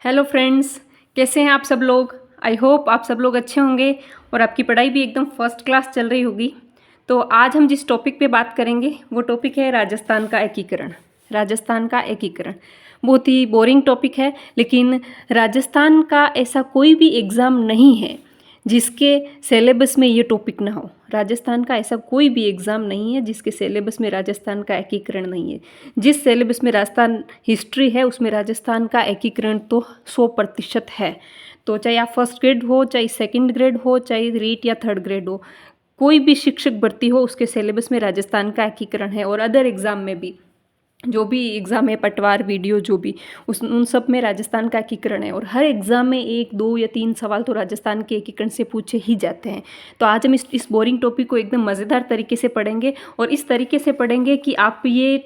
Hello friends, कैसे हैं आप सब लोग। आई होप आप सब लोग अच्छे होंगे और आपकी पढ़ाई भी एकदम फर्स्ट क्लास चल रही होगी। तो आज हम जिस टॉपिक पे बात करेंगे वो टॉपिक है राजस्थान का एकीकरण। राजस्थान का एकीकरण बहुत ही बोरिंग टॉपिक है, लेकिन राजस्थान का ऐसा कोई भी एग्ज़ाम नहीं है जिसके सिलेबस में ये टॉपिक ना हो। राजस्थान का ऐसा कोई भी एग्ज़ाम नहीं है जिसके सिलेबस में राजस्थान का एकीकरण नहीं है। जिस सिलेबस में राजस्थान हिस्ट्री है उसमें राजस्थान का एकीकरण तो 100% है। तो चाहे आप फर्स्ट ग्रेड हो, चाहे सेकंड ग्रेड हो, चाहे रीट या थर्ड ग्रेड हो, कोई भी शिक्षक भर्ती हो उसके सिलेबस में राजस्थान का एकीकरण है। और अदर एग्ज़ाम में भी जो भी एग्ज़ाम है, पटवार, वीडियो, जो भी उन सब में राजस्थान का एकीकरण है। और हर एग्ज़ाम में 1, 2 या 3 सवाल तो राजस्थान के एकीकरण से पूछे ही जाते हैं। तो आज हम इस बोरिंग टॉपिक को एकदम मज़ेदार तरीके से पढ़ेंगे और इस तरीके से पढ़ेंगे कि आप ये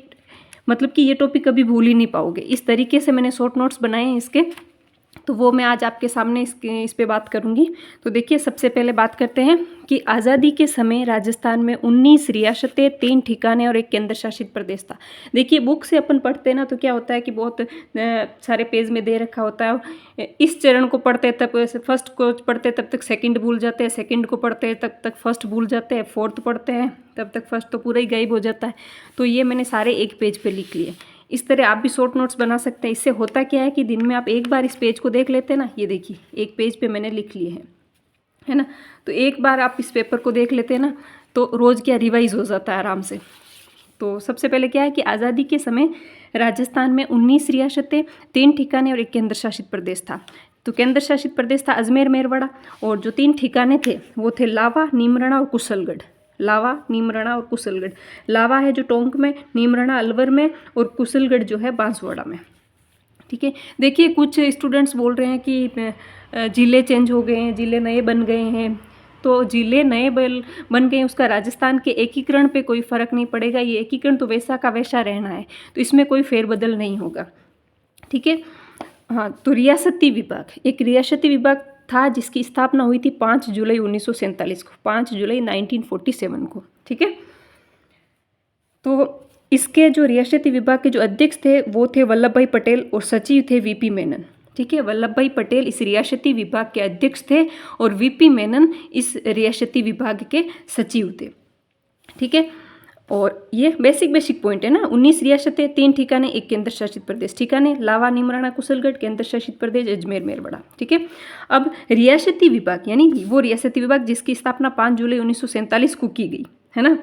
मतलब कि ये टॉपिक कभी भूल ही नहीं पाओगे। इस तरीके से मैंने शॉर्ट नोट्स बनाए हैं इसके, तो वो मैं आज आपके सामने इस पे बात करूँगी। तो देखिए, सबसे पहले बात करते हैं कि आज़ादी के समय राजस्थान में 19 रियासतें, 3 ठिकाने और एक केंद्र शासित प्रदेश था। देखिए, बुक से अपन पढ़ते हैं ना तो क्या होता है कि बहुत सारे पेज में दे रखा होता है। इस चरण को पढ़ते तब फर्स्ट को पढ़ते तब तक सेकंड भूल जाते हैं, सेकंड को पढ़ते हैं तब तक फर्स्ट भूल जाते हैं, फोर्थ पढ़ते हैं तब तक फर्स्ट तो पूरा ही गायब हो जाता है। तो ये मैंने सारे एक पेज पे लिख लिए। इस तरह आप भी शॉर्ट नोट्स बना सकते हैं। इससे होता क्या है कि दिन में आप एक बार इस पेज को देख लेते हैं ना, ये देखिए एक पेज पे मैंने लिख लिए हैं, है ना। तो एक बार आप इस पेपर को देख लेते हैं ना तो रोज़ क्या रिवाइज हो जाता है आराम से। तो सबसे पहले क्या है कि आज़ादी के समय राजस्थान में 19 रियासतें, 3 ठिकाने और एक केंद्र शासित प्रदेश था। तो केंद्र शासित प्रदेश था अजमेर, मेरवाड़ा, और जो 3 ठिकाने थे वो थे लावा, नीमराणा और कुशलगढ़। लावा, नीमराणा और कुशलगढ़। लावा है जो टोंक में, नीमराणा अलवर में और कुशलगढ़ जो है बांसवाड़ा में। ठीक है। देखिए, कुछ स्टूडेंट्स बोल रहे हैं कि ज़िले चेंज हो गए हैं, ज़िले नए बन गए हैं। तो ज़िले नए बन गए, उसका राजस्थान के एकीकरण पे कोई फ़र्क नहीं पड़ेगा। ये एकीकरण तो वैसा का वैसा रहना है, तो इसमें कोई फेरबदल नहीं होगा। ठीक है। हाँ, तो रियासती विभाग, एक रियासती विभाग था जिसकी स्थापना हुई थी 5 जुलाई 1947 को, 5 जुलाई 1947 को। ठीक है। तो इसके जो रियासती विभाग के जो अध्यक्ष थे वो थे वल्लभ भाई पटेल और सचिव थे वीपी मेनन। ठीक है। वल्लभ भाई पटेल इस रियासती विभाग के अध्यक्ष थे और वीपी मेनन इस रियासती विभाग के सचिव थे। ठीक है। और ये बेसिक पॉइंट है ना। 19 रियासतें, 3 ठिकाने, एक केंद्र शासित प्रदेश। ठिकाने लावा, नीमराणा, कुशलगढ़, केंद्र शासित प्रदेश अजमेर, मेरवाड़ा। ठीक है। अब रियासती विभाग यानी वो रियासती विभाग जिसकी स्थापना 5 जुलाई 1947 को की गई, है ना,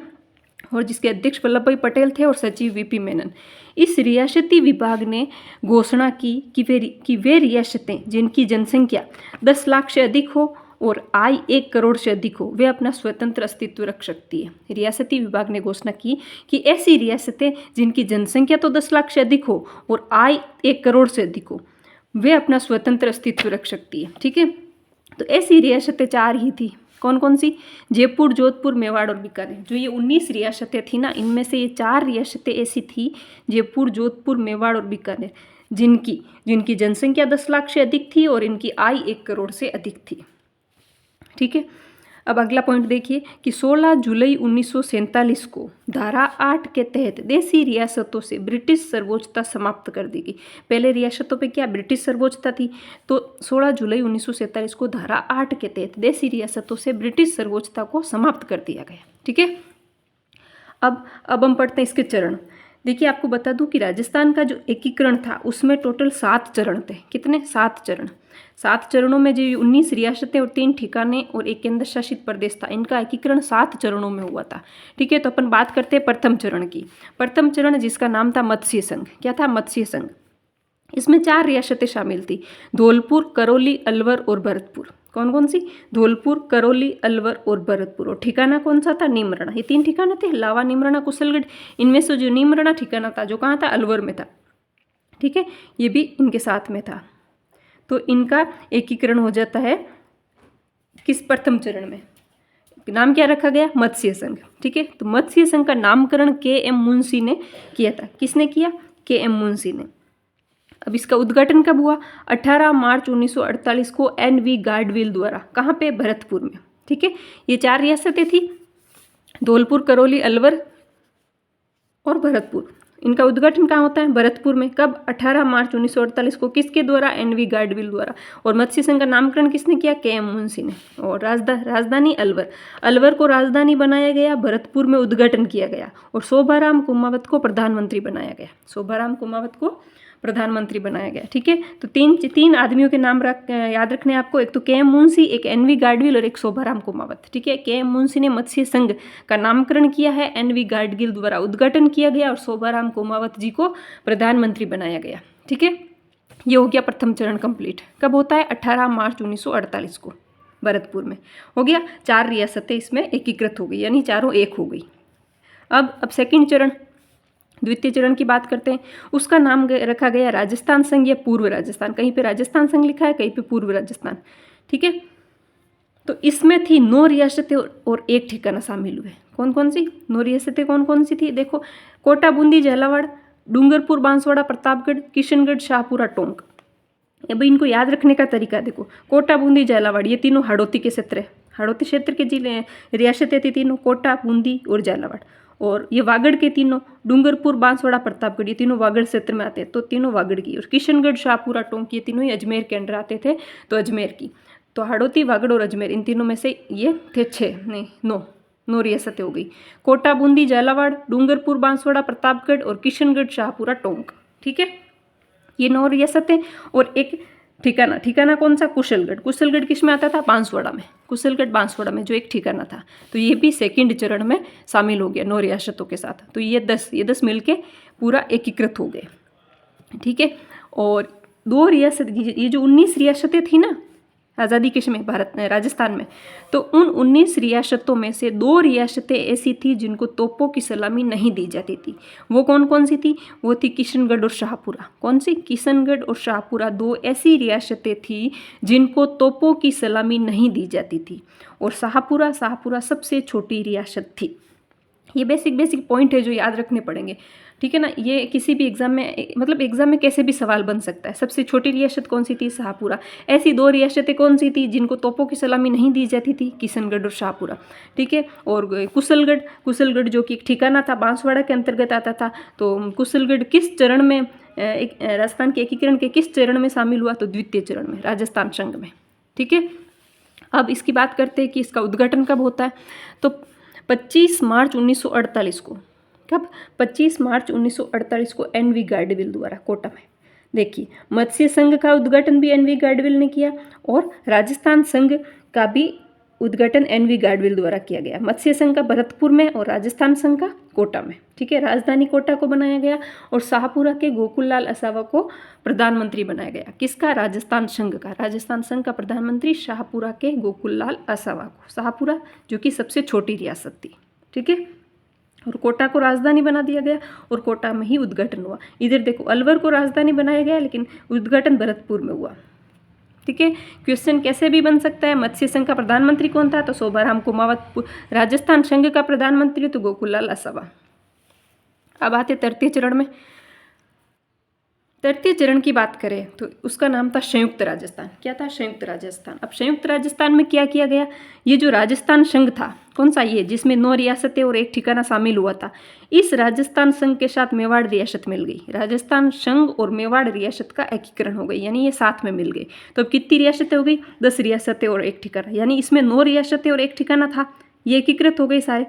और जिसके अध्यक्ष वल्लभ भाई पटेल थे और सचिव वीपी मेनन। इस रियासती विभाग ने घोषणा की कि वे रियासतें जिनकी जनसंख्या 10 लाख से अधिक हो और आय 1 करोड़ से अधिक हो, वे अपना स्वतंत्र अस्तित्व रख सकती है। रियासती विभाग ने घोषणा की कि ऐसी रियासतें जिनकी जनसंख्या तो 10 लाख से अधिक हो और आय 1 करोड़ से अधिक हो, वे अपना स्वतंत्र अस्तित्व रख सकती है। ठीक है। तो ऐसी रियासतें 4 ही थी। कौन कौन सी? जयपुर, जोधपुर, मेवाड़ और बीकानेर। जो ये 19 रियासतें थी ना, इनमें से ये 4 रियासतें ऐसी थी, जयपुर, जोधपुर, मेवाड़ और बीकानेर, जिनकी जनसंख्या 10 लाख से अधिक थी और इनकी आय 1 करोड़ से अधिक थी। ठीक है। अब अगला पॉइंट देखिए कि 16 जुलाई 1947 को धारा 8 के तहत देसी रियासतों से ब्रिटिश सर्वोच्चता समाप्त कर दी गई। पहले रियासतों पे क्या ब्रिटिश सर्वोच्चता थी, तो 16 जुलाई 1947 को धारा 8 के तहत देसी रियासतों से ब्रिटिश सर्वोच्चता को समाप्त कर दिया गया। ठीक है। अब हम पढ़ते हैं इसके चरण। देखिए, आपको बता दूं कि राजस्थान का जो एकीकरण था उसमें टोटल 7 चरण थे। कितने? 7 चरण। 7 चरणों में जो 19 रियासतें और 3 ठिकाने और एक केंद्र शासित प्रदेश था, इनका एकीकरण 7 चरणों में हुआ था। ठीक है। तो अपन बात करते हैं प्रथम चरण की। प्रथम चरण जिसका नाम था मत्स्य संघ। क्या था? मत्स्य संघ। इसमें 4 रियासतें शामिल थी, धौलपुर, करौली, अलवर और भरतपुर। कौन कौन सी? धौलपुर, करौली, अलवर और भरतपुर। और ठिकाना कौन सा था? नीमराणा। ये 3 ठिकाने थे, लावा, नीमराणा, कुशलगढ़। इनमें से जो नीमराणा ठिकाना था, जो कहाँ था? अलवर में था। ठीक है। ये भी इनके साथ में था। तो इनका एकीकरण हो जाता है किस? प्रथम चरण में। नाम क्या रखा गया? मत्स्य संघ। ठीक है। तो मत्स्य संघ का नामकरण के.एम. मुंशी ने किया था। किसने किया? के.एम. मुंशी ने। अब इसका उद्घाटन कब हुआ? 18 मार्च 1948 को एन.वी. गाडविल द्वारा। कहाँ पे? भरतपुर में। ठीक है। ये 4 रियासतें थी, धौलपुर, करौली, अलवर और भरतपुर। इनका उद्घाटन कहाँ होता है? भरतपुर में। कब? 18 मार्च 1948 को। किसके द्वारा? एनवी गाडगिल द्वारा। और मत्स्य संघ का नामकरण किसने किया? के.एम. मुंशी ने। और राजधानी अलवर। अलवर को राजधानी बनाया गया, भरतपुर में उद्घाटन किया गया और शोभाराम कुमावत को प्रधानमंत्री बनाया गया। शोभाराम कुमावत को प्रधानमंत्री बनाया गया। ठीक है, तो तीन आदमियों के नाम याद रखने आपको। एक तो के.एम. मुंशी, एक एनवी गाडगिल और एक शोभाराम कुमावत। ठीक है, के.एम. मुंशी ने मत्स्य संघ का नामकरण किया है, एनवी गाडगिल द्वारा उद्घाटन किया गया और शोभाराम कुमावत जी को प्रधानमंत्री बनाया गया। ठीक है, ये हो गया प्रथम चरण कंप्लीट। कब होता है? 18 मार्च 1948 को भरतपुर में। हो गया, 4 रियासतें इसमें एकीकृत हो गई, यानी चारों एक हो गई। अब सेकंड चरण, द्वितीय चरण की बात करते हैं। उसका नाम रखा गया राजस्थान संघ या पूर्व राजस्थान। कहीं पे राजस्थान संघ लिखा है, कहीं पे पूर्व राजस्थान। ठीक है, तो इसमें थी 9 रियासतें और एक ठिकाना शामिल हुए। कौन कौन सी 9 रियासतें? कौन कौन सी थी? देखो, कोटा, बूंदी, झालावाड़, डूंगरपुर, बांसवाड़ा, प्रतापगढ़, किशनगढ़, शाहपुरा, टोंक। अब इनको याद रखने का तरीका देखो। कोटा, बूंदी, झालावाड़, ये तीनों हाड़ौती के क्षेत्र है। हाड़ौती क्षेत्र के जिले रियासतें थी तीनों, कोटा, बूंदी और झालावाड़। और ये वागड़ के तीनों, डूंगरपुर, बांसवाड़ा, प्रतापगढ़, ये तीनों वागड़ क्षेत्र में आते हैं, तो तीनों वागड़ की। और किशनगढ़, शाहपुरा, टोंक, ये तीनों ही अजमेर के अंडर आते थे, तो अजमेर की। तो हाड़ौती, वागड़ और अजमेर, इन तीनों में से ये थे 9 रियासतें हो गई। कोटा, बूंदी, झालावाड़, डूंगरपुर, बांसवाड़ा, प्रतापगढ़ और किशनगढ़, शाहपुरा, टोंक। ठीक है, ये 9 रियासतें और एक ठिकाना कौन सा? कुशलगढ़। कुशलगढ़ किस में आता था? बांसवाड़ा में। कुशलगढ़ बांसवाड़ा में जो एक ठिकाना था। तो ये भी सेकंड चरण में शामिल हो गया 9 रियासतों के साथ। तो ये 10 मिलके पूरा एकीकृत हो गए। ठीक है, और 2 रियासत, ये जो 19 रियासतें थी ना आज़ादी के समय राजस्थान में, तो उन 19 रियासतों में से 2 रियासतें ऐसी थी जिनको तोपों की सलामी नहीं दी जाती थी। वो कौन कौन सी थी? वो थी किशनगढ़ और शाहपुरा। कौन सी? किशनगढ़ और शाहपुरा 2 ऐसी रियासतें थी जिनको तोपों की सलामी नहीं दी जाती थी। और शाहपुरा सबसे छोटी रियासत थी। ये बेसिक पॉइंट है जो याद रखने पड़ेंगे। ठीक है ना, ये किसी भी एग्जाम में, मतलब एग्जाम में कैसे भी सवाल बन सकता है। सबसे छोटी रियासत कौन सी थी? शाहपुरा। ऐसी 2 रियासतें कौन सी थी जिनको तोपों की सलामी नहीं दी जाती थी? किशनगढ़ और शाहपुरा। ठीक है, और कुशलगढ़ जो कि एक ठिकाना था, बांसवाड़ा के अंतर्गत आता था। तो कुशलगढ़ किस चरण में, राजस्थान के एकीकरण के किस चरण में शामिल हुआ? तो द्वितीय चरण में, राजस्थान संघ में। ठीक है, अब इसकी बात करते हैं कि इसका उद्घाटन कब होता है। तो 25 मार्च 1948 को। कब? 25 मार्च 1948 को एनवी गाडगिल द्वारा कोटा में। देखिए, मत्स्य संघ का उद्घाटन भी एनवी गाडगिल ने किया और राजस्थान संघ का भी उद्घाटन एनवी गाडगिल द्वारा किया गया। मत्स्य संघ का भरतपुर में और राजस्थान संघ का कोटा में। ठीक है, राजधानी कोटा को बनाया गया और शाहपुरा के गोकुललाल असावा को प्रधानमंत्री बनाया गया। किसका? राजस्थान संघ का। राजस्थान संघ का प्रधानमंत्री शाहपुरा के गोकुललाल असावा को। शाहपुरा जो कि सबसे छोटी रियासत थी। ठीक है, और कोटा को राजधानी बना दिया गया और कोटा में ही उद्घाटन हुआ। इधर देखो, अलवर को राजधानी बनाया गया लेकिन उद्घाटन भरतपुर में हुआ। ठीक है, क्वेश्चन कैसे भी बन सकता है। मत्स्य संघ का प्रधानमंत्री कौन था? तो शोभाराम कुमावत। राजस्थान संघ का प्रधानमंत्री तो गोकुललाल असावा। अब आते तृतीय चरण में। तृतीय चरण की बात करें तो उसका नाम था संयुक्त राजस्थान। क्या था? संयुक्त राजस्थान। अब संयुक्त राजस्थान में क्या किया गया? ये जो राजस्थान संघ था, कौन सा? ये जिसमें 9 रियासतें और एक ठिकाना शामिल हुआ था, इस राजस्थान संघ के साथ मेवाड़ रियासत मिल गई। राजस्थान संघ और मेवाड़ रियासत का एकीकरण हो गई, यानी ये साथ में मिल गए। तो अब कितनी रियासतें हो गई? 10 रियासतें और एक ठिकाना, यानी इसमें 9 रियासतें और एक ठिकाना था, ये एकीकृत हो गए सारे।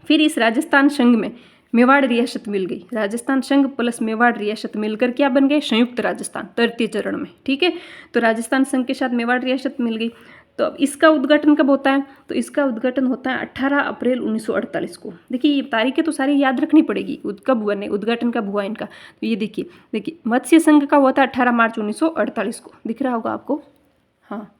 फिर इस राजस्थान संघ में मेवाड़ रियासत मिल गई। राजस्थान संघ प्लस मेवाड़ रियासत मिलकर क्या बन गए? संयुक्त राजस्थान, तृतीय चरण में। ठीक है, तो राजस्थान संघ के साथ मेवाड़ रियासत मिल गई। तो अब इसका उद्घाटन कब होता है? तो इसका उद्घाटन होता है 18 अप्रैल 1948 को। देखिए, ये तारीखें तो सारी याद रखनी पड़ेगी, कब हुआ नहीं, उद्घाटन कब हुआ इनका। तो ये देखिए मत्स्य संघ का हुआ था 18 मार्च 1948 को। दिख रहा होगा आपको? हाँ,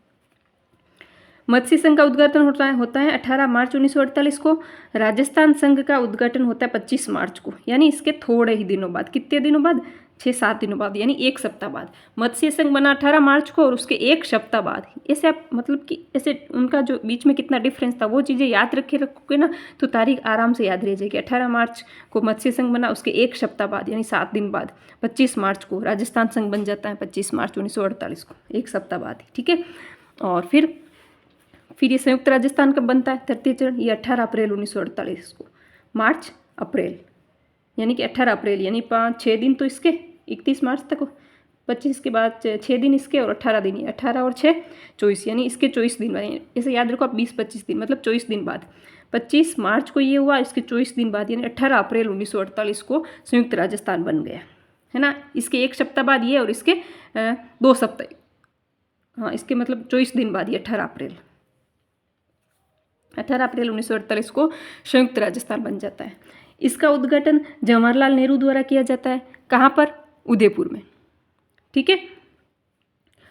मत्स्य संघ का उद्घाटन होता है 18 मार्च 1948 को। राजस्थान संघ का उद्घाटन होता है 25 मार्च को, यानी इसके थोड़े ही दिनों बाद। कितने दिनों बाद? 6-7 दिनों बाद, यानी 1 सप्ताह बाद। मत्स्य संघ बना 18 मार्च को और उसके 1 सप्ताह बाद। ऐसे आप मतलब कि ऐसे उनका जो बीच में कितना डिफरेंस था वो चीज़ें याद रखोगे ना, तो तारीख आराम से याद रह जाएगी। 18 मार्च को मत्स्य संघ बना, उसके 1 सप्ताह बाद यानी 7 दिन बाद 25 मार्च को राजस्थान संघ बन जाता है। 25 मार्च 1948 को, 1 सप्ताह बाद। ठीक है, और फिर ये संयुक्त राजस्थान कब बनता है? तृतीय चरण, ये 18 अप्रैल 1948 को। मार्च अप्रैल यानी कि 18 अप्रैल, यानी 5-6 दिन तो इसके 31 मार्च तक हो, 25 के बाद 6 दिन इसके और 18 दिन, 18 और 6 24, यानी इसके 24 दिन बाद, ऐसे याद रखो आप 20-25 दिन मतलब 24 दिन बाद, 25 मार्च को ये हुआ, इसके 24 दिन बाद यानी 18 अप्रैल 1948 को संयुक्त राजस्थान बन गया, है ना। इसके एक सप्ताह बाद ये और इसके 2 सप्ताह, हाँ इसके मतलब 24 दिन बाद ये 18 अप्रैल 1948 को संयुक्त राजस्थान बन जाता है। इसका उद्घाटन जवाहरलाल नेहरू द्वारा किया जाता है, कहाँ पर, उदयपुर में, ठीक है।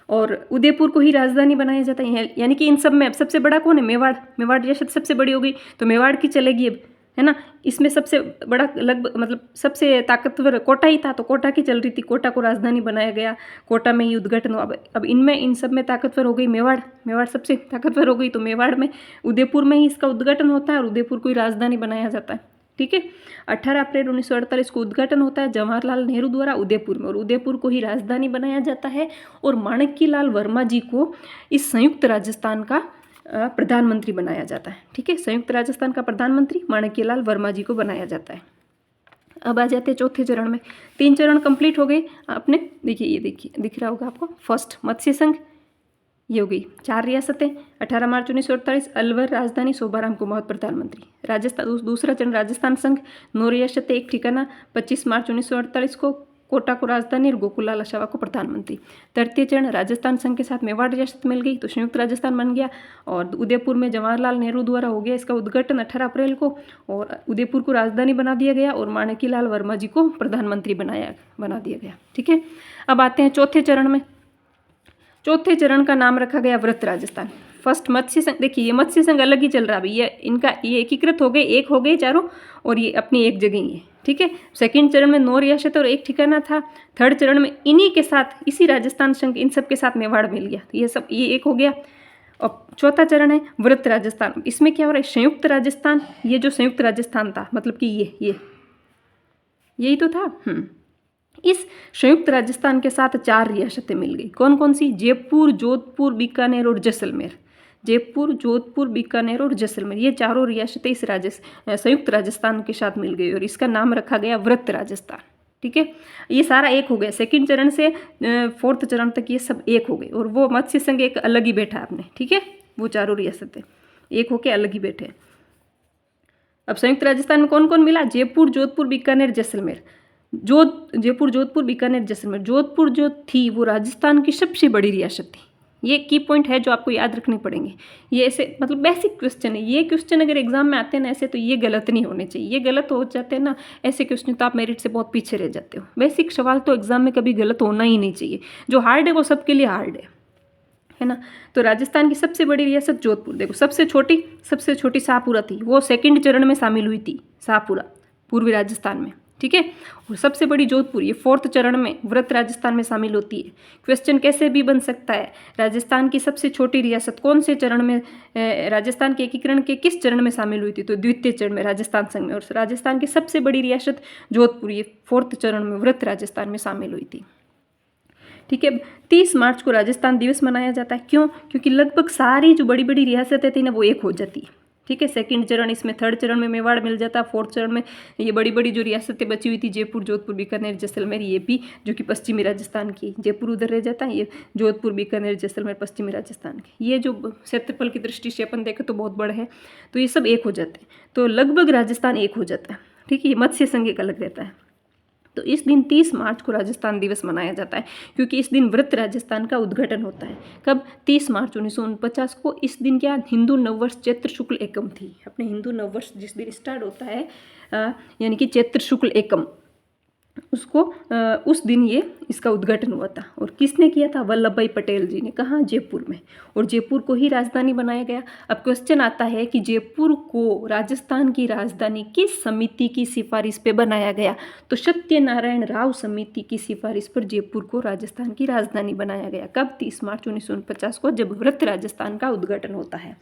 और उदयपुर को ही राजधानी बनाया जाता है, यानी कि इन सब में अब सबसे बड़ा कौन है, मेवाड़ रियासत सबसे बड़ी हो गई, तो मेवाड़ की चलेगी अब, है ना। इसमें सबसे बड़ा लगभग मतलब सबसे ताकतवर कोटा ही था, तो कोटा की चल रही थी, कोटा को राजधानी बनाया गया, कोटा में ही उद्घाटन हुआ। अब इनमें इन सब में ताकतवर हो गई मेवाड़ सबसे ताकतवर हो गई, तो मेवाड़ में उदयपुर में ही इसका उद्घाटन होता है और उदयपुर को ही राजधानी बनाया जाता है, ठीक है। 18 अप्रैल 1948 को उद्घाटन होता है जवाहरलाल नेहरू द्वारा उदयपुर में, और उदयपुर को ही राजधानी बनाया जाता है। और माणक्यलाल वर्मा जी को इस संयुक्त राजस्थान का प्रधानमंत्री बनाया जाता है, ठीक है। संयुक्त राजस्थान का प्रधानमंत्री माणक्यलाल वर्मा जी को बनाया जाता है। अब आ जाते हैं चौथे चरण में। 3 चरण कंप्लीट हो गए आपने, देखिए ये देखिए दिख रहा होगा आपको, फर्स्ट मत्स्य संघ, ये हो गई 4 रियासतें, 18 मार्च 1948 अलवर राजधानी, शोभाराम कुमावत प्रधानमंत्री। राजस्थान दूसरा चरण राजस्थान संघ, 9 रियासतें, 1 ठिकाना, 25 मार्च 1948 को कोटा को राजधानी और गोकुललाल अशावा को प्रधानमंत्री। तृतीय चरण राजस्थान संघ के साथ मेवाड़ रियासत मिल गई तो संयुक्त राजस्थान बन गया, और उदयपुर में जवाहरलाल नेहरू द्वारा हो गया इसका उद्घाटन 18 अप्रैल को, और उदयपुर को राजधानी बना दिया गया और माणक्यलाल वर्मा जी को प्रधानमंत्री बना दिया गया, ठीक है। अब आते हैं चौथे चरण में। चौथे चरण का नाम रखा गया व्रत राजस्थान। फर्स्ट मत्स्य संघ, देखिए ये मत्स्य संघ अलग ही चल रहा है, ये इनका ये एकीकृत हो गए, एक हो गए चारों, और ये अपनी एक जगह ही है, ठीक है। सेकंड चरण में 9 रियासत और 1 ठिकाना था। थर्ड चरण में इन्हीं के साथ, इसी राजस्थान संघ इन सब के साथ मेवाड़ मिल गया, तो ये सब ये एक हो गया। और चौथा चरण है व्रत राजस्थान। इसमें क्या हो रहा है, संयुक्त राजस्थान, ये जो संयुक्त राजस्थान था मतलब कि ये यही तो था। इस संयुक्त राजस्थान के साथ 4 रियासतें मिल गई, कौन कौन सी, जयपुर, जोधपुर, बीकानेर और जैसलमेर। जयपुर, जोधपुर, बीकानेर और जैसलमेर, ये चारों रियासतें इस संयुक्त राजस्थान के साथ मिल गई और इसका नाम रखा गया व्रत राजस्थान, ठीक है। ये सारा एक हो गया, सेकंड चरण से 4th चरण तक ये सब एक हो गए, और वो मत्स्य संघ एक अलग ही बैठा अपने, ठीक है। वो चारों रियासतें एक होके अलग ही बैठे। अब संयुक्त राजस्थान में कौन कौन मिला, जयपुर, जोधपुर, बीकानेर, जैसलमेर। जयपुर, जोधपुर, बीकानेर, जैसलमेर। जोधपुर जो थी वो राजस्थान की सबसे बड़ी रियासत थी। ये की पॉइंट है जो आपको याद रखने पड़ेंगे। ये ऐसे मतलब बेसिक क्वेश्चन है, ये क्वेश्चन अगर एग्जाम में आते हैं ना ऐसे, तो ये गलत नहीं होने चाहिए। ये गलत हो जाते हैं ना ऐसे क्वेश्चन, तो आप मेरिट से बहुत पीछे रह जाते हो। बेसिक सवाल तो एग्जाम में कभी गलत होना ही नहीं चाहिए। जो हार्ड है वो सबके लिए हार्ड है ना। तो राजस्थान की सबसे बड़ी रियासत जोधपुर, देखो सबसे छोटी शाहपुरा थी, वो सेकंड चरण में शामिल हुई थी, शाहपुरा पूर्वी राजस्थान में, ठीक है। और सबसे बड़ी जोधपुर ये 4th चरण में व्रत राजस्थान में शामिल होती है। क्वेश्चन कैसे भी बन सकता है, राजस्थान की सबसे छोटी रियासत कौन से चरण में, राजस्थान के एकीकरण के किस चरण में शामिल हुई थी, तो द्वितीय चरण में राजस्थान संघ में। और राजस्थान की सबसे बड़ी रियासत जोधपुर ये 4th चरण में व्रत राजस्थान में शामिल हुई थी, ठीक है। 30 मार्च को राजस्थान दिवस मनाया जाता है, क्यों, क्योंकि लगभग सारी जो बड़ी बड़ी रियासतें थी ना वो एक हो जाती है, ठीक है। सेकंड चरण इसमें, थर्ड चरण में मेवाड़ मिल जाता, 4th चरण में ये बड़ी बड़ी जो रियासतें बची हुई थी जयपुर, जोधपुर, बीकानेर, जैसलमेर, ये भी जो कि पश्चिमी राजस्थान की, जयपुर उधर रह जाता है, ये जोधपुर, बीकानेर, जैसलमेर पश्चिमी राजस्थान के। ये जो क्षेत्रफल की दृष्टि से अपन देखें तो बहुत बड़ा है, तो ये सब एक हो जाते हैं, तो लगभग राजस्थान एक हो जाता है, ठीक है। ये मत्स्य संघ एक अलग रहता है। तो इस दिन 30 मार्च को राजस्थान दिवस मनाया जाता है, क्योंकि इस दिन व्रत राजस्थान का उद्घाटन होता है। कब, 30 मार्च 1949 को। इस दिन क्या, हिंदू नववर्ष चैत्र शुक्ल एकम थी। अपने हिंदू नववर्ष जिस दिन स्टार्ट होता है यानी कि चैत्र शुक्ल एकम, उसको उस दिन ये इसका उद्घाटन हुआ था। और किसने किया था, वल्लभ भाई पटेल जी ने। कहाँ, जयपुर में। और जयपुर को ही राजधानी बनाया गया। अब क्वेश्चन आता है कि जयपुर को राजस्थान की राजधानी किस समिति की सिफारिश पे बनाया गया, तो सत्यनारायण राव समिति की सिफारिश पर जयपुर को राजस्थान की राजधानी बनाया गया। कब, 30 मार्च 1949 को, जब व्रत राजस्थान का उद्घाटन होता है,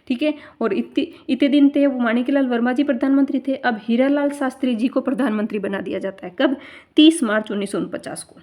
ठीक है। और इतने दिन थे वो माणिक्यलाल वर्मा जी प्रधानमंत्री थे। अब हीरालाल शास्त्री जी को प्रधानमंत्री बना दिया जाता है। कब, 30 मार्च 1949 को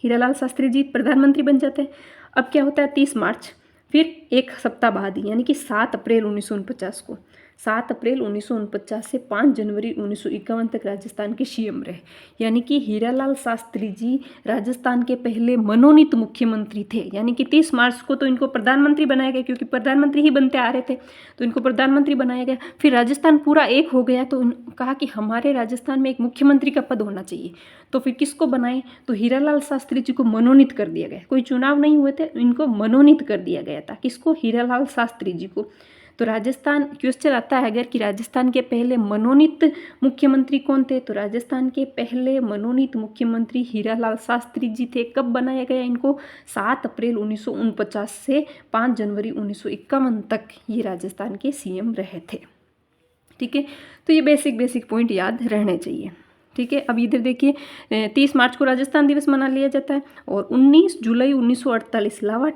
हीरालाल शास्त्री जी प्रधानमंत्री बन जाते हैं। अब क्या होता है, 30 मार्च, फिर एक सप्ताह बाद यानी कि 7 अप्रैल 1949 को 7 अप्रैल 1949 से 5 जनवरी 1951 तक राजस्थान के सीएम रहे। यानी कि हीरालाल शास्त्री जी राजस्थान के पहले मनोनीत मुख्यमंत्री थे। यानी कि 30 मार्च को तो इनको प्रधानमंत्री बनाया गया, क्योंकि प्रधानमंत्री ही बनते आ रहे थे, तो इनको प्रधानमंत्री बनाया गया। फिर राजस्थान पूरा एक हो गया, तो कहा कि हमारे राजस्थान में एक मुख्यमंत्री का पद होना चाहिए। तो फिर किसको बनाए, तो हीरालाल शास्त्री जी को मनोनीत कर दिया गया। कोई चुनाव नहीं हुए थे, इनको मनोनीत कर दिया गया था। किसको, हीरालाल शास्त्री जी को। तो राजस्थान क्वेश्चन आता है अगर कि राजस्थान के पहले मनोनीत मुख्यमंत्री कौन थे, तो राजस्थान के पहले मनोनीत मुख्यमंत्री हीरालाल शास्त्री जी थे। कब बनाया गया इनको, 7 अप्रैल 1949 से 5 जनवरी 1951 तक ये राजस्थान के सीएम रहे थे। ठीक है, तो ये बेसिक पॉइंट याद रहने चाहिए। ठीक है, अब इधर देखिए 30 मार्च को राजस्थान दिवस मना लिया जाता है और 19 जुलाई 1948 लावा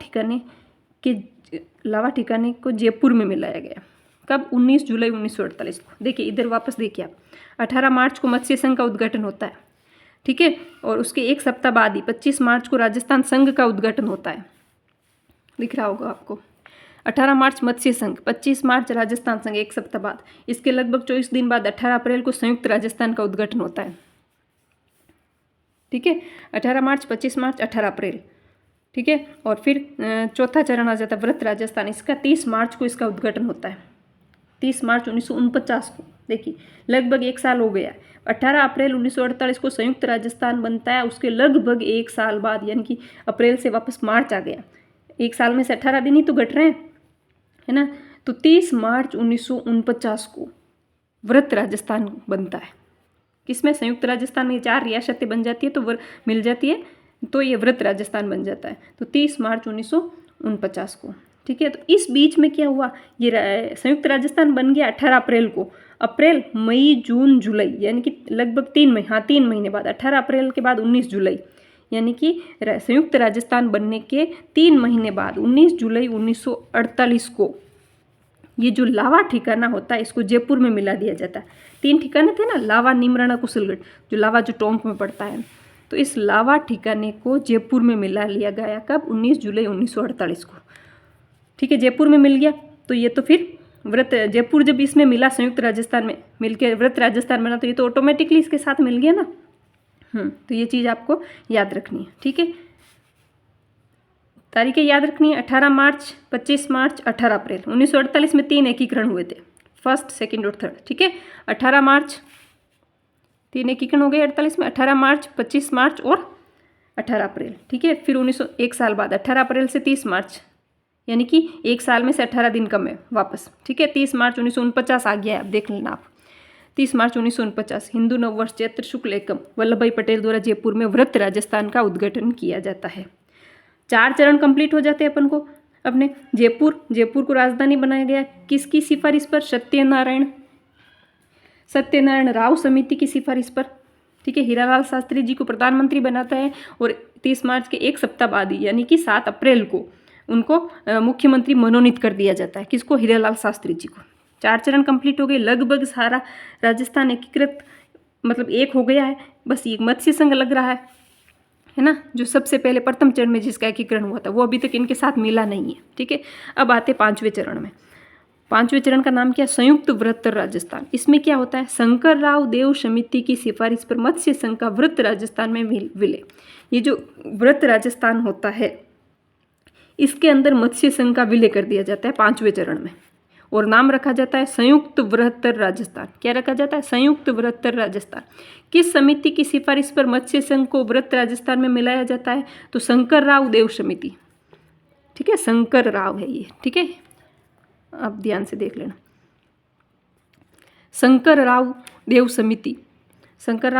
ठिकाने को जयपुर में मिलाया गया। कब, 19 जुलाई 1948 को। देखिए इधर वापस देखिए आप, 18 मार्च को मत्स्य संघ का उद्घाटन होता है। ठीक है, और उसके एक सप्ताह बाद ही 25 मार्च को राजस्थान संघ का उद्घाटन होता है। दिख रहा होगा आपको, 18 मार्च मत्स्य संघ, 25 मार्च राजस्थान संघ, एक सप्ताह बाद। इसके लगभग 24 दिन बाद 18 अप्रैल को संयुक्त राजस्थान का उद्घाटन होता है। ठीक है, 18 मार्च, 25 मार्च, 18 अप्रैल। ठीक है, और फिर चौथा चरण आ जाता है व्रत राजस्थान। इसका 30 मार्च को इसका उद्घाटन होता है, 30 मार्च 1949 को। देखिए लगभग एक साल हो गया। 18 अप्रैल 1948 को संयुक्त राजस्थान बनता है। उसके लगभग एक साल बाद, यानी कि अप्रैल से वापस मार्च आ गया, एक साल में से 18 दिन ही तो घट रहे हैं, है ना। तो 30 मार्च 1949 को व्रत राजस्थान बनता है। किसमें, संयुक्त राजस्थान में 4 रियासतें बन जाती है, तो मिल जाती है, तो ये व्रत राजस्थान बन जाता है। तो 30 मार्च 1949 को। ठीक है, तो इस बीच में क्या हुआ, ये संयुक्त राजस्थान बन गया 18 अप्रैल को। अप्रैल, मई, जून, जुलाई, यानी कि लगभग 3 महीने बाद, 18 अप्रैल के बाद 19 जुलाई, यानी कि संयुक्त राजस्थान बनने के 3 महीने बाद 19 जुलाई 1948 को ये जो लावा ठिकाना होता है इसको जयपुर में मिला दिया जाता है। 3 ठिकाने थे ना, लावा, नीमराणा, कुशलगढ़, जो लावा जो टोंक में पड़ता है। तो इस लावा ठिकाने को जयपुर में मिला लिया गया। कब, 19 जुलाई 1948 को। ठीक है, जयपुर में मिल गया। तो ये तो फिर व्रत जयपुर जब इसमें मिला, संयुक्त राजस्थान में मिलकर व्रत राजस्थान बना, तो ये तो ऑटोमेटिकली इसके साथ मिल गया ना। तो ये चीज़ आपको याद रखनी है। ठीक है, तारीखें याद रखनी है, 18 मार्च, 25 मार्च, 18 अप्रैल। 1948 में 3 एकीकरण हुए थे, फर्स्ट, सेकंड और थर्ड। ठीक है, 18 मार्च 3 एकीकरण हो गए 48 में, 18 मार्च, 25 मार्च और 18 अप्रैल। ठीक है, फिर 1 साल बाद 18 अप्रैल से 30 मार्च, यानी कि एक साल में से 18 दिन कम है वापस। ठीक है, 30 मार्च 1949 आ गया है, अब देख लेना आप। 30 मार्च 1949 हिंदू नववर्ष चैत्र शुक्ल एकम वल्लभ भाई पटेल द्वारा जयपुर में व्रत राजस्थान का उद्घाटन किया जाता है। 4 चरण कंप्लीट हो जाते हैं अपन को अपने। जयपुर को राजधानी बनाया गया किसकी सिफारिश पर, सत्यनारायण राव समिति की सिफारिश पर। ठीक है, हीरालाल शास्त्री जी को प्रधानमंत्री बनाता है और 30 मार्च के एक सप्ताह बाद ही, यानी कि 7 अप्रैल को उनको मुख्यमंत्री मनोनीत कर दिया जाता है। किसको, हीरालाल शास्त्री जी को। 4 चरण कंप्लीट हो गए, लगभग सारा राजस्थान एकीकृत, मतलब एक हो गया है। बस ये मत्स्य संघ लग रहा है ना, जो सबसे पहले प्रथम चरण में जिसका एकीकरण हुआ था, वो अभी तक इनके साथ मिला नहीं है। ठीक है, अब आते 5वें चरण में। 5वें चरण का नाम क्या, संयुक्त व्रत राजस्थान। इसमें क्या होता है, शंकर राव देव समिति की सिफारिश पर मत्स्य संघ का व्रत राजस्थान में विलय। ये जो व्रत राजस्थान होता है इसके अंदर मत्स्य संघ का विलय कर दिया जाता है 5वें चरण में, और नाम रखा जाता है संयुक्त बृहत्तर राजस्थान। क्या रखा जाता है, संयुक्त बृहत्तर राजस्थान। किस समिति की सिफारिश पर मत्स्य संघ को व्रत राजस्थान में मिलाया जाता है, तो शंकर राव देव समिति। ठीक है, शंकर राव है ये। ठीक है, आप ध्यान से देख लेना, शंकर राव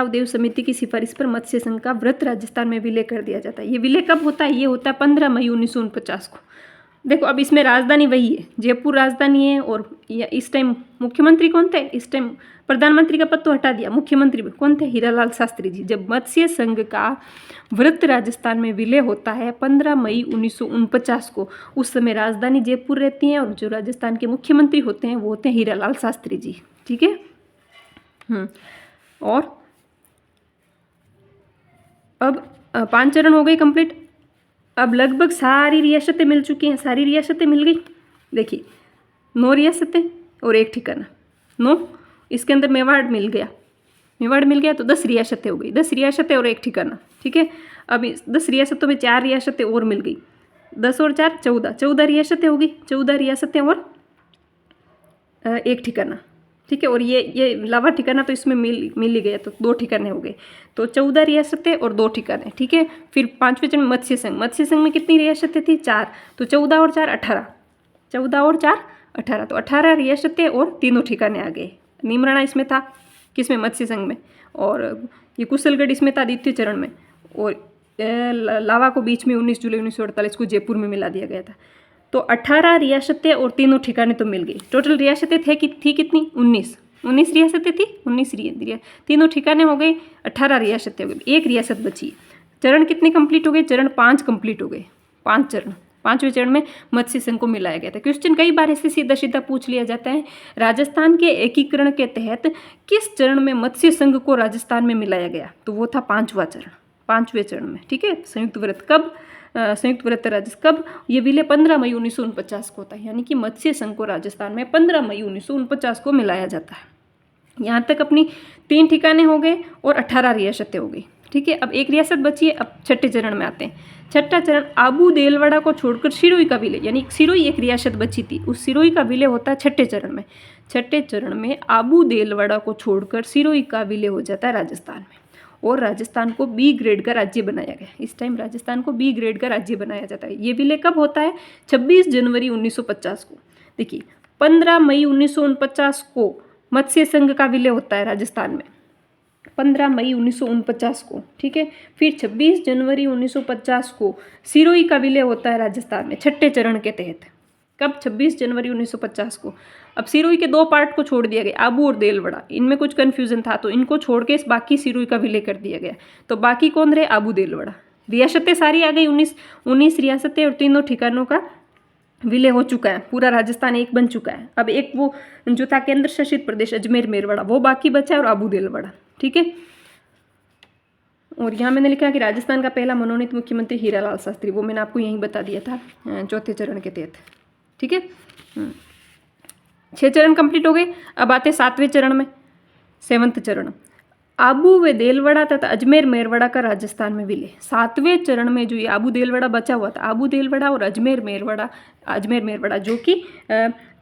देव समिति की सिफारिश पर मत्स्य संघ का व्रत राजस्थान में विलय कर दिया जाता है। ये विलय कब होता है, ये होता है 15 मई 1949 को। देखो अब इसमें राजधानी वही है, जयपुर राजधानी है। और इस टाइम मुख्यमंत्री कौन थे, इस टाइम प्रधानमंत्री का पद तो हटा दिया, मुख्यमंत्री कौन थे, हीरालाल शास्त्री जी। जब मत्स्य संघ का व्रत राजस्थान में विलय होता है 15 मई 1949 को, उस समय राजधानी जयपुर रहती है और जो राजस्थान के मुख्यमंत्री होते हैं वो होते हैं हीरालाल शास्त्री जी। ठीक है, और अब 5 चरण हो गए कंप्लीट। अब लगभग सारी रियासतें मिल चुकी हैं, सारी रियासतें मिल गई। देखिए 9 रियासतें और 1 ठिकाना। 9, इसके अंदर मेवाड़ मिल गया, मेवाड़ मिल गया तो 10 रियासतें हो गई, 10 रियासतें और एक ठिकाना, ठीक है। अब 10 रियासतों में 4 रियासतें और मिल गई, 10 और 4 14, 14 रियासतें होगी, 14 रियासतें और एक ठिकाना, ठीक है। और ये लावा ठिकाना तो इसमें मिल ही गया, तो 2 ठिकाने हो गए, तो 14 रियासतें और 2 ठिकाने, ठीक है। फिर 5वें चरण में मत्स्य संघ, मत्स्य संघ में कितनी रियासतें थी? 4, तो 14 और 4 18, 14 और 4 18, तो 18 रियासतें और 3 ठिकाने आ गए। नीमराणा इसमें था, किसमें? मत्स्य संघ में, और ये कुशलगढ़ इसमें था द्वितीय चरण में, और लावा को बीच में 19 जुलाई 1948 को जयपुर में मिला दिया गया था। तो 18 रियासतें और 3 ठिकाने तो मिल गई। टोटल रियासतें थी कितनी? 19 रियासतें थी, 19 3 ठिकाने हो गए, 18 रियासतें हो गई, एक रियासत बची। चरण कितने कंप्लीट हो गए? चरण 5 कंप्लीट हो गए, 5 चरण। 5वें चरण में मत्स्य संघ को मिलाया गया था। क्वेश्चन कई बार ऐसे सीधा सीधा पूछ लिया जाता है, राजस्थान के एकीकरण के तहत किस चरण में मत्स्य संघ को राजस्थान में मिलाया गया? तो वो था 5वां चरण, 5वें चरण में, ठीक है। संयुक्त व्रत कब? संयुक्त व्रत राजस्थान कब? ये विलय 15 मई 1949 को होता है, यानी कि मत्स्य संघ को राजस्थान में 15 मई 1949 को मिलाया जाता है। यहाँ तक अपनी 3 ठिकाने हो गए और 18 रियासतें हो गई, ठीक है। अब एक रियासत बची है। अब छठे चरण में आते हैं। छठा चरण आबू देलवाड़ा को छोड़कर सिरोही का विलय, यानी सिरोही एक रियासत बची थी, उस सिरोही का विलय होता है छठे चरण में। छठे चरण में आबू देलवाड़ा को छोड़कर सिरोही का विलय हो जाता है राजस्थान में, और राजस्थान को बी ग्रेड का राज्य बनाया गया। इस टाइम राजस्थान को बी ग्रेड का राज्य बनाया जाता है। ये विलय कब होता है? 26 जनवरी 1950 को। देखिए 15 मई 1949 को मत्स्य संघ का विलय होता है राजस्थान में, 15 मई 1949 को, ठीक है। फिर 26 जनवरी 1950 को सिरोही का विलय होता है राजस्थान में छठे चरण के तहत। कब? 26 जनवरी 1950 को। अब सिरोही के 2 पार्ट को छोड़ दिया गया, आबू और देलवाड़ा, इनमें कुछ कन्फ्यूजन था, तो इनको छोड़ के बाकी सिरोही का विलय कर दिया गया। तो बाकी कौन रहे? आबू देलवाड़ा। रियासतें सारी आ गई, 19 रियासतें और 3 ठिकानों का विलय हो चुका है, पूरा राजस्थान एक बन चुका है। अब एक वो जो था केंद्र शासित प्रदेश अजमेर मेरवाड़ा, वो बाकी बचा है, और आबू देलवाड़ा, ठीक है। और यहाँ मैंने लिखा कि राजस्थान का पहला मनोनीत मुख्यमंत्री हीरालाल शास्त्री, वो मैंने आपको यहीं बता दिया था चौथे चरण के तहत, ठीक है। 6 चरण कंप्लीट हो गए। अब आते 7वें चरण में, 7th चरण, आबू व देलवाड़ा तथा अजमेर मेरवाड़ा का राजस्थान में विलय। 7वें चरण में जो ये आबू देलवाड़ा बचा हुआ था, आबू देलवाड़ा और अजमेर मेरवाड़ा जो कि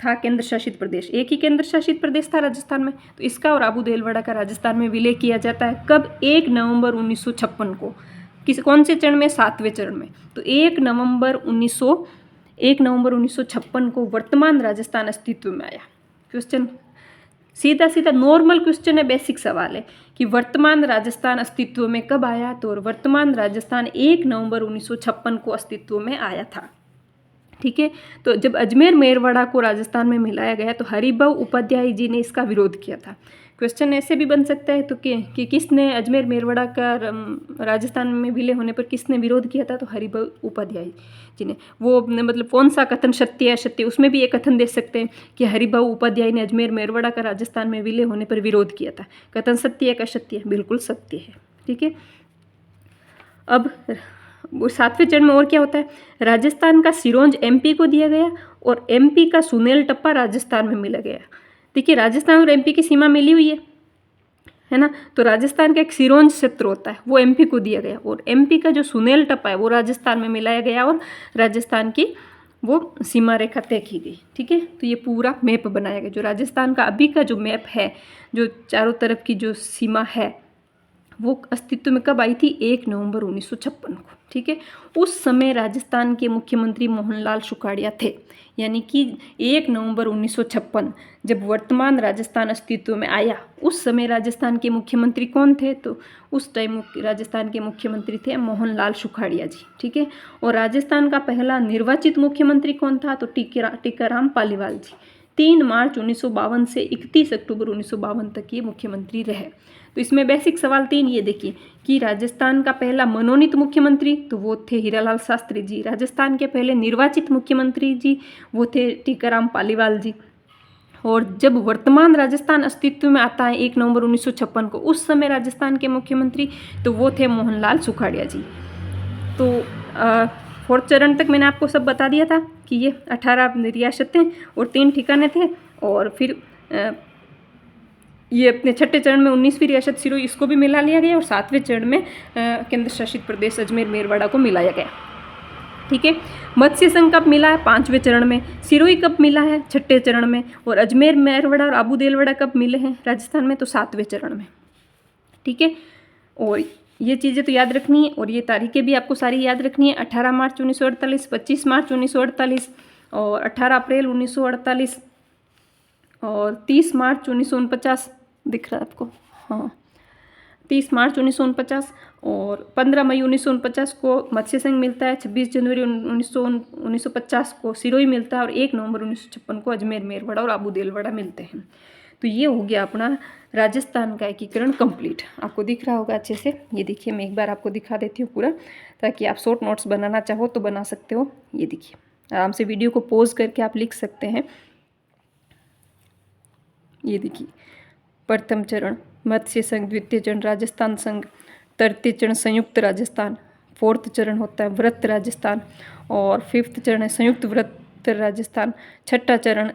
था केंद्र शासित प्रदेश, एक ही केंद्र शासित प्रदेश था राजस्थान में, तो इसका और आबू देलवाड़ा का राजस्थान में विलय किया जाता है। कब? 1 नवंबर 1956 को। कौन से चरण में? 7वें चरण में। तो 1 नवंबर 1956 को वर्तमान राजस्थान अस्तित्व में आया। क्वेश्चन सीधा सीधा नॉर्मल क्वेश्चन है, बेसिक सवाल है कि वर्तमान राजस्थान अस्तित्व में कब आया? तो वर्तमान राजस्थान 1 नवंबर 1956 को अस्तित्व में आया था, ठीक है। तो जब अजमेर मेरवाड़ा को राजस्थान में मिलाया गया तो हरिभाऊ उपाध्याय जी ने इसका विरोध किया था। क्वेश्चन ऐसे भी बन सकता है तो कि किसने अजमेर मेरवाड़ा का राजस्थान में विलय होने पर किसने विरोध किया था? तो हरिभाऊ उपाध्याय जी ने। वो मतलब कौन सा कथन सत्य है असत्य, उसमें भी एक कथन दे सकते हैं कि हरिभाऊ उपाध्याय ने अजमेर मेरवाड़ा का राजस्थान में विलय होने पर विरोध किया था। कथन सत्य है कि असत्य है? बिल्कुल सत्य है, ठीक है। अब 7वें चरण में और क्या होता है? राजस्थान का सिरोंज एमपी को दिया गया और एमपी का सुनेल टप्पा राजस्थान में मिला गया। देखिए राजस्थान और एमपी की सीमा मिली हुई है ना, तो राजस्थान का एक सिरोंज क्षेत्र होता है, वो एमपी को दिया गया, और एमपी का जो सुनेल टप्पा है वो राजस्थान में मिलाया गया और राजस्थान की वो सीमा रेखा तय की गई, ठीक है। तो ये पूरा मैप बनाया गया। जो राजस्थान का अभी का जो मैप है, जो चारों तरफ की जो सीमा है, वो अस्तित्व में कब आई थी? 1 नवंबर 1956 को, ठीक है। उस समय राजस्थान के मुख्यमंत्री मोहनलाल सुखाड़िया थे, यानी कि 1 नवंबर 1956 जब वर्तमान राजस्थान अस्तित्व में आया, उस समय राजस्थान के मुख्यमंत्री कौन थे? तो उस टाइम राजस्थान के मुख्यमंत्री थे मोहनलाल सुखाड़िया जी, ठीक है। और राजस्थान का पहला निर्वाचित मुख्यमंत्री कौन था? तो टीकाराम पालीवाल जी। 3 मार्च 1952 से 31 अक्टूबर 1952 तक ये मुख्यमंत्री रहे। तो इसमें बेसिक सवाल 3 ये देखिए कि राजस्थान का पहला मनोनीत मुख्यमंत्री तो वो थे हीरालाल शास्त्री जी, राजस्थान के पहले निर्वाचित मुख्यमंत्री जी वो थे टीकाराम पालीवाल जी, और जब वर्तमान राजस्थान अस्तित्व में आता है 1 नवंबर 1956 को, उस समय राजस्थान के मुख्यमंत्री तो वो थे मोहनलाल सुखाड़िया जी। तो 4th चरण तक मैंने आपको सब बता दिया था कि ये 18 रियासतें और 3 ठिकाने थे, और फिर ये अपने छठे चरण में 19वीं रियासत सिरोही इसको भी मिला लिया गया और 7वें चरण में केंद्र शासित प्रदेश अजमेर मेरवाड़ा को मिलाया गया। ठीक है, मत्स्य संघ कब मिला है? 5वें चरण में। सिरोही कब मिला है? छठे चरण में। और अजमेर मेरवाड़ा और आबू देलवाड़ा कब मिले हैं राजस्थान में? तो 7वें चरण में। ठीक है, और ये चीज़ें तो याद रखनी है और ये तारीखें भी आपको सारी याद रखनी है। 18 मार्च 1948, 25 मार्च 1948 और 18 अप्रैल 1948 और 30 मार्च 1949 दिख रहा है आपको? हाँ, 30 मार्च 1949 और 15 मई 1949 को मत्स्य संघ मिलता है। 26 जनवरी 1950 को सिरोही मिलता है और 1 नवंबर 1956 को अजमेर मेरवाड़ा और आबू देलवाड़ा मिलते हैं। तो ये हो गया अपना राजस्थान का एकीकरण कंप्लीट। आपको दिख रहा होगा अच्छे से। ये देखिए, मैं एक बार आपको दिखा देती हूँ पूरा, ताकि आप शॉर्ट नोट्स बनाना चाहो तो बना सकते हो। ये देखिए, आराम से वीडियो को पॉज करके आप लिख सकते हैं। ये देखिए, प्रथम चरण मत्स्य संघ, द्वितीय चरण राजस्थान संघ, तृतीय चरण संयुक्त राजस्थान, 4th चरण होता है व्रत राजस्थान और 5th चरण है संयुक्त व्रत राजस्थान, छठा चरण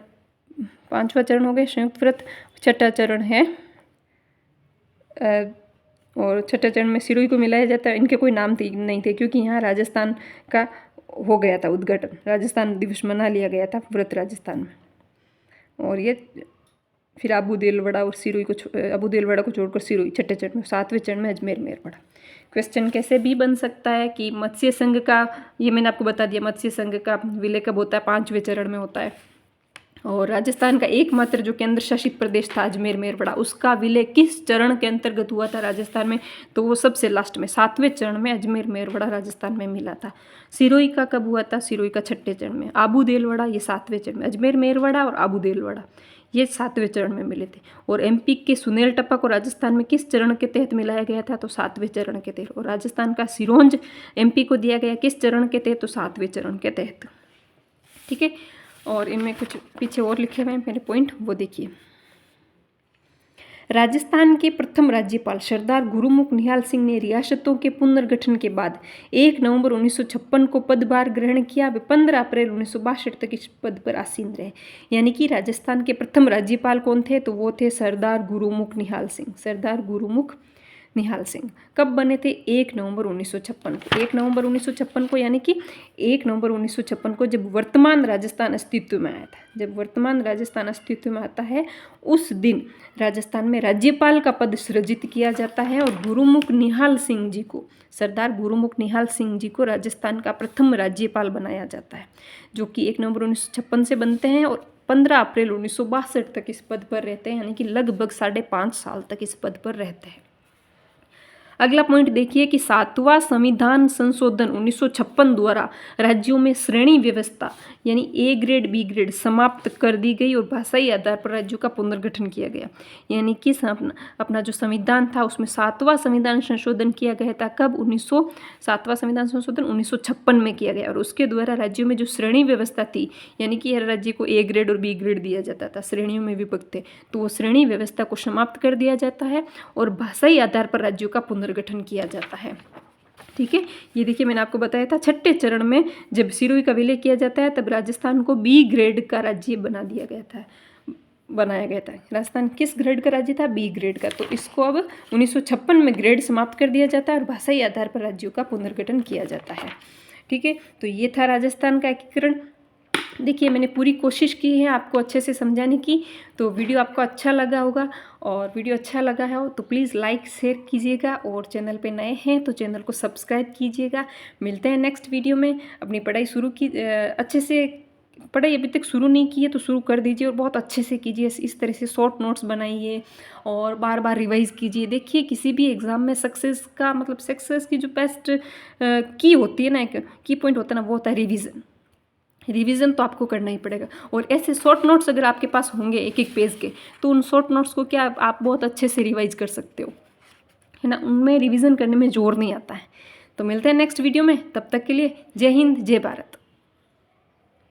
5वां चरण हो गया संयुक्त व्रत, छठा चरण है और छठे चरण में सिरोही को मिलाया जाता है। इनके कोई नाम नहीं थे क्योंकि यहाँ राजस्थान का हो गया था उद्घाटन, राजस्थान दिवस मना लिया गया था व्रत राजस्थान में। और ये फिर आबू देलवाड़ा और सिरोही को आबू देलवाड़ा को छोड़कर सिरोही छठे चरण में, 7वें चरण में अजमेर मेरवाड़ा। क्वेश्चन कैसे भी बन सकता है कि मत्स्य संघ का, ये मैंने आपको बता दिया, मत्स्य संघ का विलय कब होता है? 5वें चरण में होता है। और राजस्थान का एकमात्र जो केंद्र शासित प्रदेश था अजमेर मेरवाड़ा, उसका विलय किस चरण के अंतर्गत हुआ था राजस्थान में? तो वो सबसे लास्ट में 7वें चरण में अजमेर मेरवाड़ा राजस्थान में मिला था। सिरोही का कब हुआ था? सिरोही का छठे चरण में। आबू देलवाड़ा ये 7वें चरण में। अजमेर मेरवाड़ा और आबू देलवाड़ा ये 7वें चरण में मिले थे। और एमपी के सुनेल टप्पा को राजस्थान में किस चरण के तहत मिलाया गया था? तो 7वें चरण के तहत। और राजस्थान का सिरोंज एमपी को दिया गया किस चरण के तहत? तो 7वें चरण के तहत। ठीक है, और इनमें कुछ पीछे और लिखे हुए हैं मेरे पॉइंट, वो देखिए। राजस्थान के प्रथम राज्यपाल सरदार गुरुमुख निहाल सिंह ने रियासतों के पुनर्गठन के बाद 1 नवंबर 1956 को पदभार ग्रहण किया। वे 15 अप्रैल 1962 तक इस पद पर आसीन रहे। यानी कि राजस्थान के प्रथम राज्यपाल कौन थे? तो वो थे सरदार गुरुमुख निहाल सिंह। सरदार गुरुमुख निहाल सिंह कब बने थे? 1 नवंबर 1956 को। 1 नवंबर 1956 को, यानी कि 1 नवंबर 1956 को जब वर्तमान राजस्थान अस्तित्व में आया था। जब वर्तमान राजस्थान अस्तित्व में आता है उस दिन राजस्थान में राज्यपाल का पद सृजित किया जाता है और गुरुमुख निहाल सिंह जी को, सरदार गुरुमुख निहाल सिंह जी को राजस्थान का प्रथम राज्यपाल बनाया जाता है, जो कि 1 नवंबर 1956 से बनते हैं और 15 अप्रैल 1962 तक इस पद पर रहते हैं। यानी कि लगभग 5.5 साल तक इस पद पर रहते हैं। अगला पॉइंट देखिए कि 7वां संविधान संशोधन 1956 द्वारा राज्यों में श्रेणी व्यवस्था यानी ए ग्रेड बी ग्रेड समाप्त कर दी गई और भाषाई आधार पर राज्यों का पुनर्गठन किया गया। यानी कि अपना जो संविधान था उसमें 7वां संविधान संशोधन किया गया था। कब? 7वां संविधान संशोधन 1956 में किया गया और उसके द्वारा राज्यों में जो श्रेणी व्यवस्था थी, यानी कि हर राज्य को ए ग्रेड और बी ग्रेड दिया जाता था, श्रेणियों में विभक्त थे, तो वो श्रेणी व्यवस्था को समाप्त कर दिया जाता है और भाषाई आधार पर राज्यों का पुनर्गठन किया जाता है। ठीक है, ये देखिए मैंने आपको बताया था छठे चरण में जब सिरोही का विलय किया जाता है तब राजस्थान को बी ग्रेड का राज्य बनाया गया था। राजस्थान किस ग्रेड का राज्य था? बी ग्रेड का। तो इसको अब 1956 में ग्रेड समाप्त कर दिया जाता है और भाषाई आधार पर राज्यों का पुनर्गठन किया जाता है। ठीक है, तो ये था राजस्थान का एकीकरण। देखिए मैंने पूरी कोशिश की है आपको अच्छे से समझाने की, तो वीडियो आपको अच्छा लगा होगा और वीडियो अच्छा लगा है तो प्लीज़ लाइक शेयर कीजिएगा और चैनल पे नए हैं तो चैनल को सब्सक्राइब कीजिएगा। मिलते हैं नेक्स्ट वीडियो में। अपनी पढ़ाई अच्छे से पढ़ाई अभी तक शुरू नहीं की है तो शुरू कर दीजिए और बहुत अच्छे से कीजिए। इस तरह से शॉर्ट नोट्स बनाइए और बार बार रिवाइज कीजिए। देखिए किसी भी एग्ज़ाम में सक्सेस की जो बेस्ट की होती है ना, एक की पॉइंट होता है ना, वो होता है रिवीजन तो आपको करना ही पड़ेगा। और ऐसे शॉर्ट नोट्स अगर आपके पास होंगे एक एक पेज के, तो उन शॉर्ट नोट्स को क्या आप बहुत अच्छे से रिवाइज कर सकते हो, है ना। उनमें रिवीजन करने में जोर नहीं आता है। तो मिलते हैं नेक्स्ट वीडियो में, तब तक के लिए जय हिंद जय भारत।